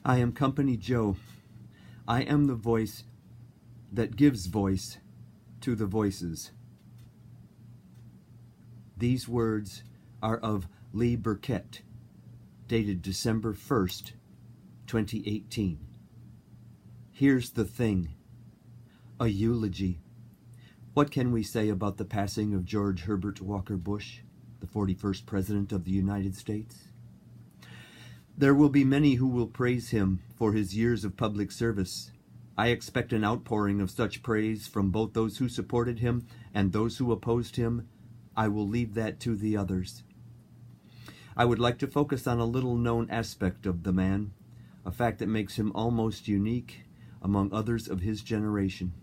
I am Company Joe. I am the voice that gives voice to the voices. These words are of Lee Burkett, dated December 1st, 2018. Here's the thing. A eulogy. What can we say about the passing of George Herbert Walker Bush, the 41st President of the United States? There will be many who will praise him for his years of public service. I expect an outpouring of such praise from both those who supported him and those who opposed him. I will leave that to the others. I would like to focus on a little-known aspect of the man, a fact that makes him almost unique among others of his generation.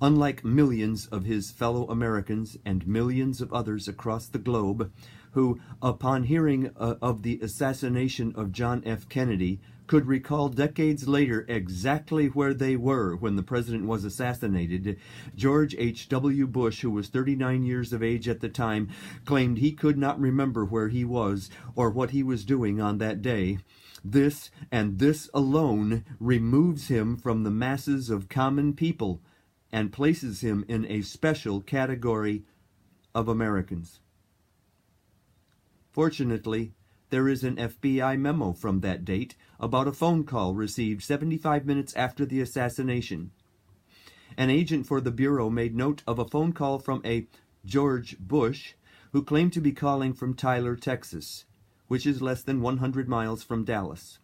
Unlike millions of his fellow Americans and millions of others across the globe who, upon hearing of the assassination of John F. Kennedy, could recall decades later exactly where they were when the president was assassinated, George H.W. Bush, who was 39 years of age at the time, claimed he could not remember where he was or what he was doing on that day. This, and this alone, removes him from the masses of common people and places him in a special category of Americans. Fortunately, there is an FBI memo from that date about a phone call received 75 minutes after the assassination. An agent for the Bureau made note of a phone call from a George Bush who claimed to be calling from Tyler, Texas, which is less than 100 miles from Dallas.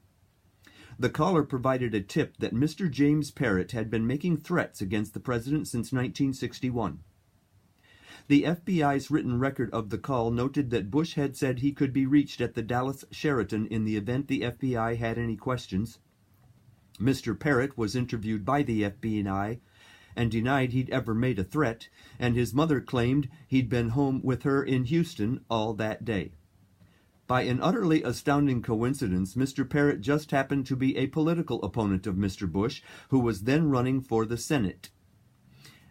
The caller provided a tip that Mr. James Parrott had been making threats against the president since 1961. The FBI's written record of the call noted that Bush had said he could be reached at the Dallas Sheraton in the event the FBI had any questions. Mr. Parrott was interviewed by the FBI and denied he'd ever made a threat, and his mother claimed he'd been home with her in Houston all that day. By an utterly astounding coincidence, Mr. Parrott just happened to be a political opponent of Mr. Bush, who was then running for the Senate.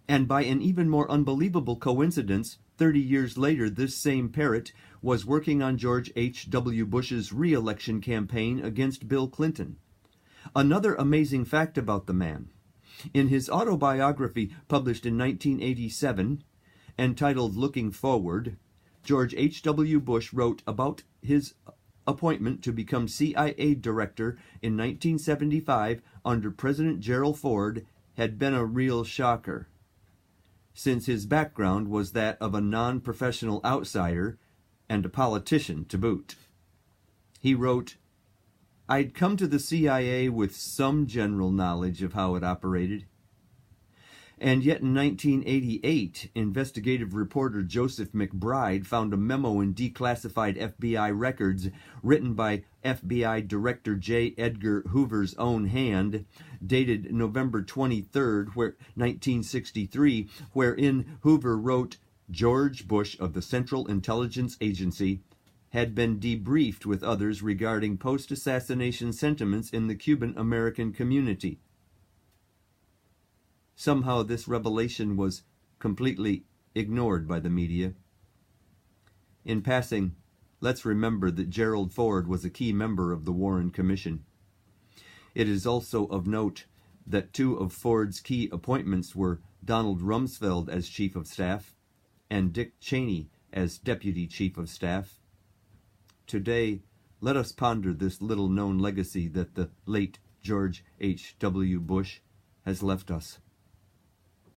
And by an even more unbelievable coincidence, 30 years later, this same Parrott was working on George H.W. Bush's re-election campaign against Bill Clinton. Another amazing fact about the man. In his autobiography published in 1987, entitled Looking Forward, George H.W. Bush wrote about his appointment to become CIA director in 1975 under President Gerald Ford had been a real shocker, since his background was that of a non-professional outsider and a politician to boot. He wrote, "I'd come to the CIA with some general knowledge of how it operated. And yet in 1988, investigative reporter Joseph McBride found a memo in declassified FBI records written by FBI Director J. Edgar Hoover's own hand, dated November 23, 1963, wherein Hoover wrote, George Bush of the Central Intelligence Agency had been debriefed with others regarding post-assassination sentiments in the Cuban-American community. Somehow this revelation was completely ignored by the media. In passing, let's remember that Gerald Ford was a key member of the Warren Commission. It is also of note that two of Ford's key appointments were Donald Rumsfeld as Chief of Staff and Dick Cheney as Deputy Chief of Staff. Today, let us ponder this little-known legacy that the late George H.W. Bush has left us.